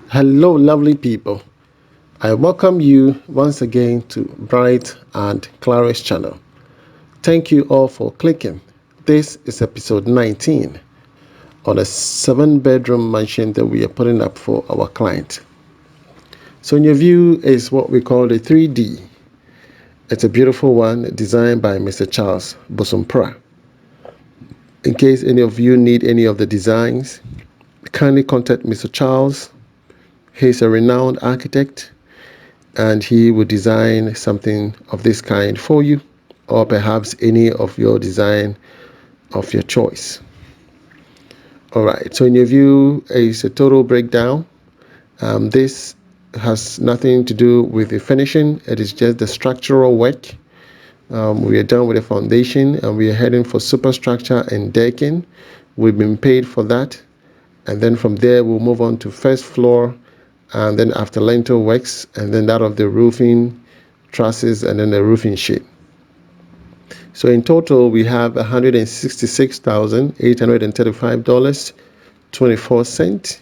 Hello, lovely people. I welcome you once again to Bright and Clara's channel. Thank you all for clicking. This is episode 19 on a 7-bedroom mansion that we are putting up for our client. So, in your view, is what we call the 3D. It's a beautiful one designed by Mr. Charles Bosompra. In case any of you need any of the designs, kindly contact Mr. Charles. He's a renowned architect and he will design something of this kind for you, or perhaps any of your design of your choice. All right, so in your view is a total breakdown. This has nothing to do with the finishing, it is just the structural work. We are done with the foundation and we are heading for superstructure and decking. We've been paid for that, and then from there we'll move on to first floor, and then after lintel works, and then that of the roofing trusses, and then the roofing sheet. So in total we have $166,835.24,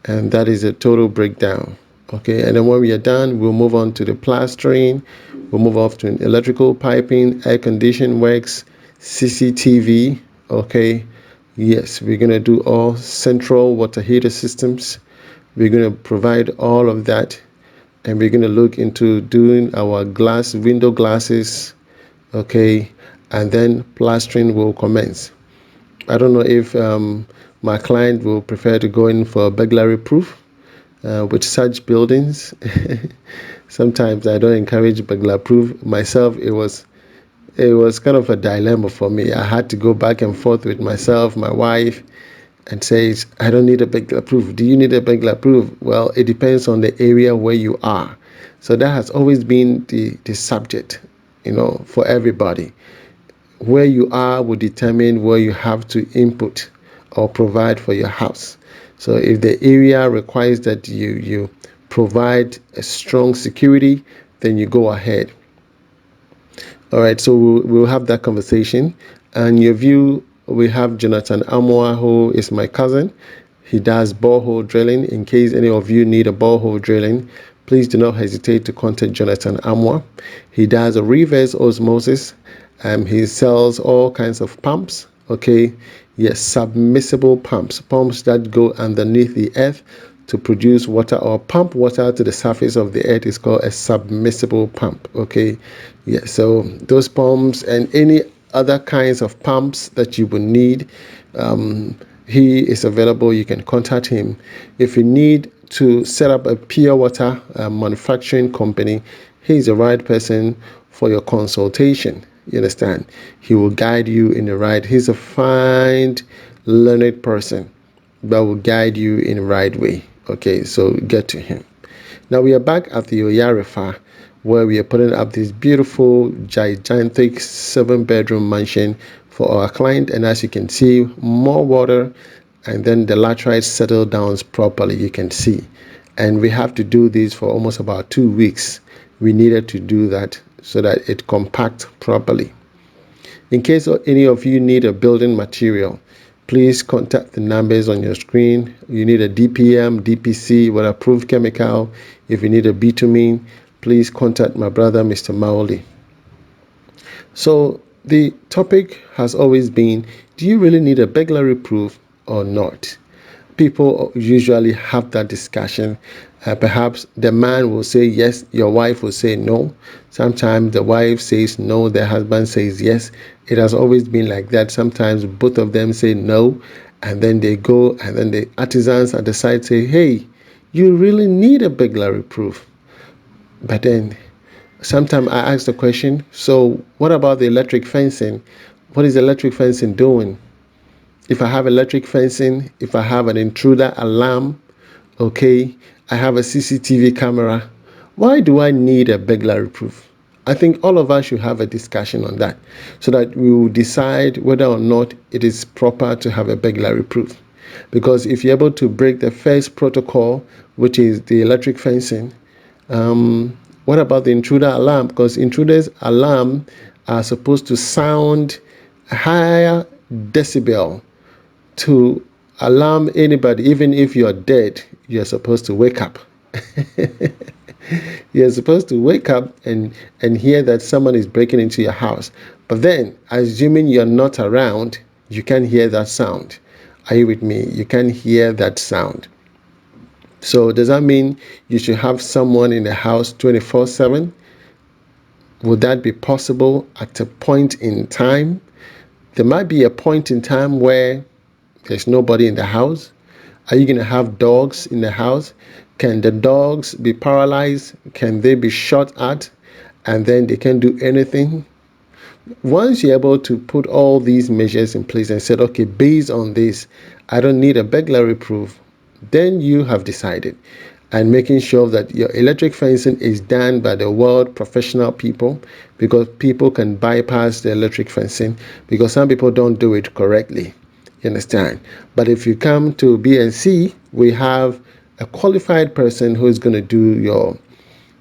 and that is a total breakdown. Okay, and then when we are done, we'll move on to the plastering, we'll move off to electrical piping, air conditioning works, CCTV. Okay, yes, we're going to do all central water heater systems. We're going to provide all of that, and we're going to look into doing our window glasses. Okay, and then plastering will commence. I don't know if my client will prefer to go in for burglary proof with such buildings. Sometimes I don't encourage burglar proof myself. It was kind of a dilemma for me. I had to go back and forth with myself, my wife, and says, I don't need a burglar proof. Do you need a burglar proof? Well, it depends on the area where you are. So that has always been the subject, for everybody. Where you are will determine where you have to input or provide for your house. So if the area requires that you provide a strong security, then you go ahead. All right, so we'll have that conversation. And your view, we have Jonathan Amwa, who is my cousin. He does borehole drilling. In case any of you need a borehole drilling, please do not hesitate to contact Jonathan Amwa. He does a reverse osmosis. He sells all kinds of pumps. Okay, yes, submersible pumps that go underneath the earth to produce water or pump water to the surface of the earth is called a submersible pump. Okay, yeah, so those pumps and any other kinds of pumps that you will need, he is available. You can contact him. If you need to set up a pure water manufacturing company, he's the right person for your consultation. You understand? He will guide you in the right. He's a fine, learned person that will guide you in the right way. Okay, so get to him. Now we are back at the Oyarifa, where we are putting up this beautiful, gigantic 7-bedroom mansion for our client. And as you can see, more water, and then the laterite settled down properly, you can see. And we have to do this for almost about 2 weeks. We needed to do that so that it compacts properly. In case any of you need a building material, please contact the numbers on your screen. You need a DPM, DPC, waterproof chemical. If you need a bitumen, please contact my brother, Mr. Maoli. So the topic has always been, do you really need a burglary proof or not? People usually have that discussion. Perhaps the man will say yes, your wife will say no. Sometimes the wife says no, the husband says yes. It has always been like that. Sometimes both of them say no, and then they go, and then the artisans at the side say, hey, you really need a burglary proof. But then sometimes I ask the question, so what about the electric fencing? What is electric fencing doing? If I have electric fencing, if I have an intruder alarm, okay, I have a CCTV camera, why do I need a burglary proof? I think all of us should have a discussion on that so that we will decide whether or not it is proper to have a burglary proof. Because if you're able to break the first protocol, which is the electric fencing, what about the intruder alarm? Because intruders alarm are supposed to sound higher decibel to alarm anybody. Even if you're dead, you're supposed to wake up. You're supposed to wake up and hear that someone is breaking into your house. But then, assuming you're not around, you can't hear that sound. Are you with me? You can't hear that sound. So does that mean you should have someone in the house 24/7? Would that be possible at a point in time? There might be a point in time where there's nobody in the house. Are you going to have dogs in the house? Can the dogs be paralyzed? Can they be shot at and then they can't do anything? Once you're able to put all these measures in place and said, okay, based on this, I don't need a burglary proof, then you have decided. And making sure that your electric fencing is done by the world professional people, because people can bypass the electric fencing because some people don't do it correctly. You understand? But if you come to BNC, we have a qualified person who is going to do your,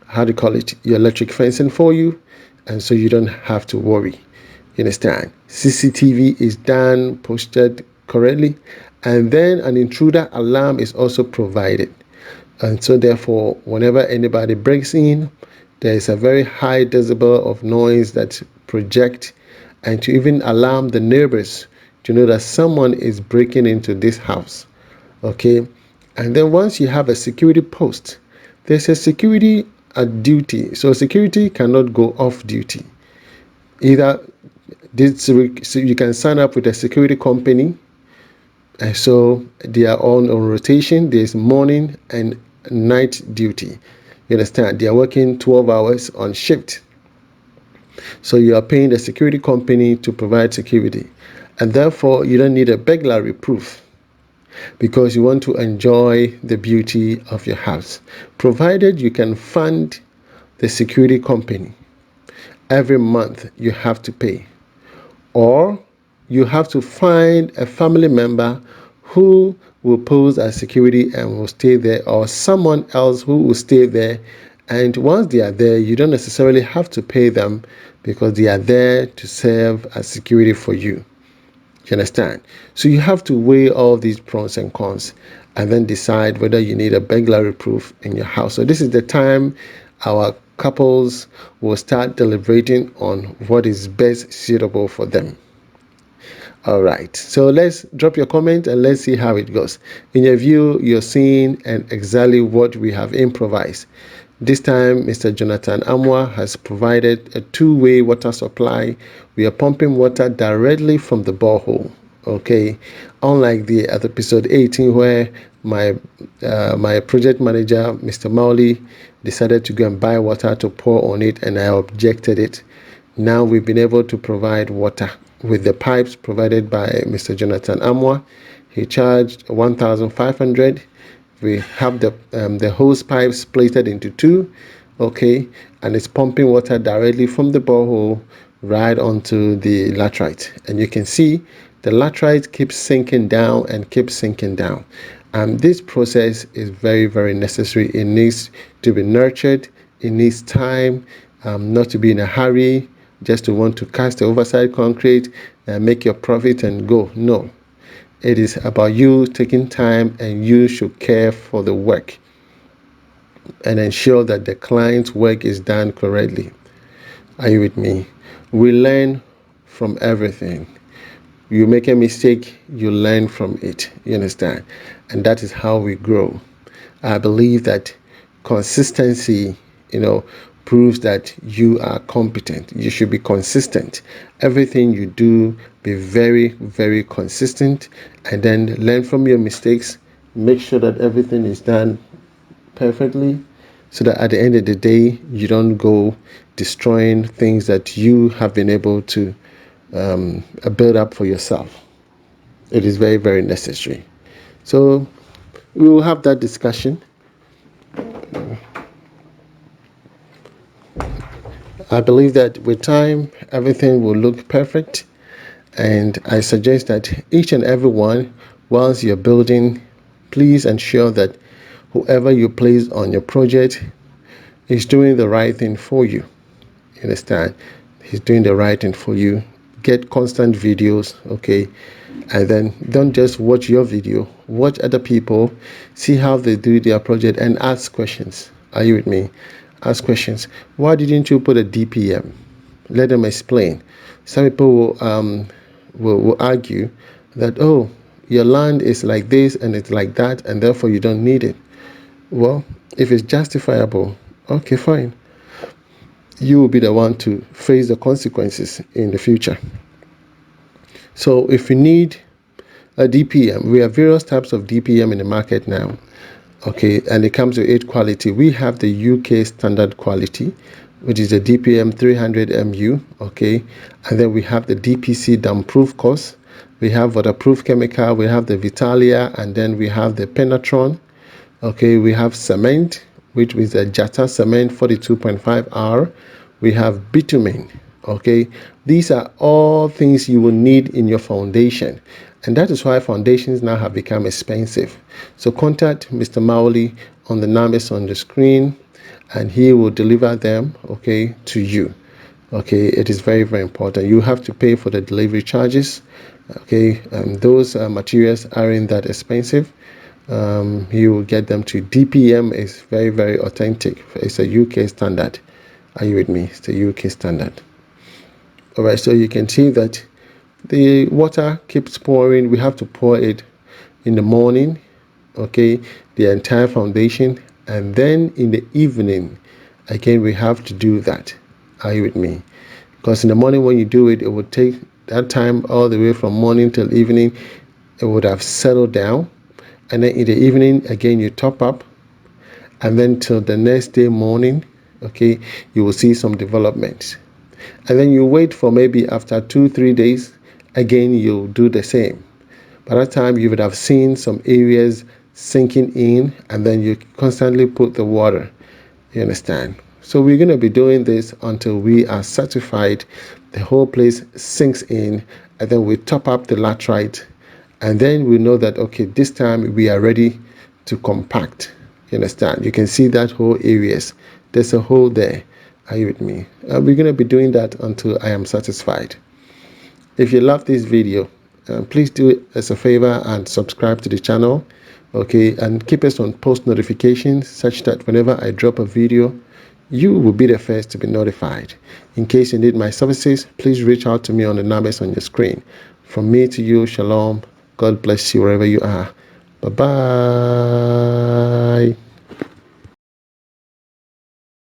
how do you call it, your electric fencing for you, and so you don't have to worry. You understand? CCTV is done, posted correctly, and then an intruder alarm is also provided. And so therefore, whenever anybody breaks in, there is a very high decibel of noise that project, and to even alarm the neighbors to know that someone is breaking into this house. Okay? And then once you have a security post, there's a security at duty. So security cannot go off duty. Either this, so you can sign up with a security company, and so they are on rotation. There's morning and night duty. You understand? They are working 12 hours on shift. So you are paying the security company to provide security. And therefore, you don't need a burglary proof because you want to enjoy the beauty of your house. Provided you can fund the security company, every month you have to pay. Or you have to find a family member who will pose as security and will stay there, or someone else who will stay there. And once they are there, you don't necessarily have to pay them because they are there to serve as security for you. You understand? So you have to weigh all these pros and cons and then decide whether you need a burglary proof in your house. So this is the time our couples will start deliberating on what is best suitable for them. All right, so let's drop your comment and let's see how it goes. In your view, you're seeing and exactly what we have improvised. This time, Mr. Jonathan Amwa has provided a two-way water supply. We are pumping water directly from the borehole. Okay, unlike the other episode 18 where my project manager, Mr. Mauli, decided to go and buy water to pour on it, and I objected it. Now we've been able to provide water with the pipes provided by Mr. Jonathan Amwa. He charged 1,500. We have the hose pipes plated into two, okay, and it's pumping water directly from the borehole right onto the laterite. And you can see the laterite keeps sinking down and keeps sinking down. This process is very, very necessary. It needs to be nurtured. It needs time, not to be in a hurry, just to want to cast the overside concrete and make your profit and go. No. It is about you taking time, and you should care for the work and ensure that the client's work is done correctly. Are you with me? We learn from everything. You make a mistake, you learn from it. You understand? And that is how we grow. I believe that consistency, proves that you are competent. You should be consistent. Everything you do, be very, very consistent, and then learn from your mistakes. Make sure that everything is done perfectly so that at the end of the day, you don't go destroying things that you have been able to build up for yourself. It is very, very necessary. So we will have that discussion. I believe that with time, everything will look perfect. And I suggest that each and every one, whilst you're building, please ensure that whoever you place on your project is doing the right thing for you. You understand? He's doing the right thing for you. get constant videos, okay? And then don't just watch your video, watch other people, see how they do their project, and ask questions. Are you with me? Ask questions. Why didn't you put a DPM? Let them explain. Some people will argue that, oh, your land is like this and it's like that, and therefore you don't need it. Well, if it's justifiable, okay, fine. You will be the one to face the consequences in the future. So if you need a DPM, we have various types of DPM in the market now. Okay, and it comes with 8 quality. We have the UK standard quality, which is the DPM 300 MU. Okay, and then we have the DPC damp-proof course. We have waterproof chemical. We have the Vitalia, and then we have the Penatron. Okay, we have cement, which is a Jata cement 42.5R. We have bitumen. Okay, these are all things you will need in your foundation, and that is why foundations now have become expensive. So contact Mr. Maoli on the numbers on the screen, and he will deliver them, okay, to you. Okay, it is very, very important. You have to pay for the delivery charges. Okay, those materials aren't that expensive. You will get them to DPM. Is very, very authentic. It's a UK standard. Are you with me? It's the UK standard. All right, so you can see that the water keeps pouring. We have to pour it in the morning, okay, the entire foundation, and then in the evening again we have to do that. Are you with me? Because in the morning when you do it, it would take that time all the way from morning till evening. It would have settled down, and then in the evening again you top up, and then till the next day morning, okay, you will see some developments. And then you wait for maybe after 2-3 days, again you'll do the same. By that time you would have seen some areas sinking in, and then you constantly put the water. You understand? So we're going to be doing this until we are certified the whole place sinks in, and then we top up the laterite, and then we know that, okay, this time we are ready to compact. You understand? You can see that whole areas. There's a hole there. Are you with me? We're going to be doing that until I am satisfied. If you love this video, please do it as a favor and subscribe to the channel, okay, and keep us on post notifications such that whenever I drop a video, you will be the first to be notified. In case you need my services, please reach out to me on the numbers on your screen. From me to you, shalom. God bless you wherever you are. Bye-bye.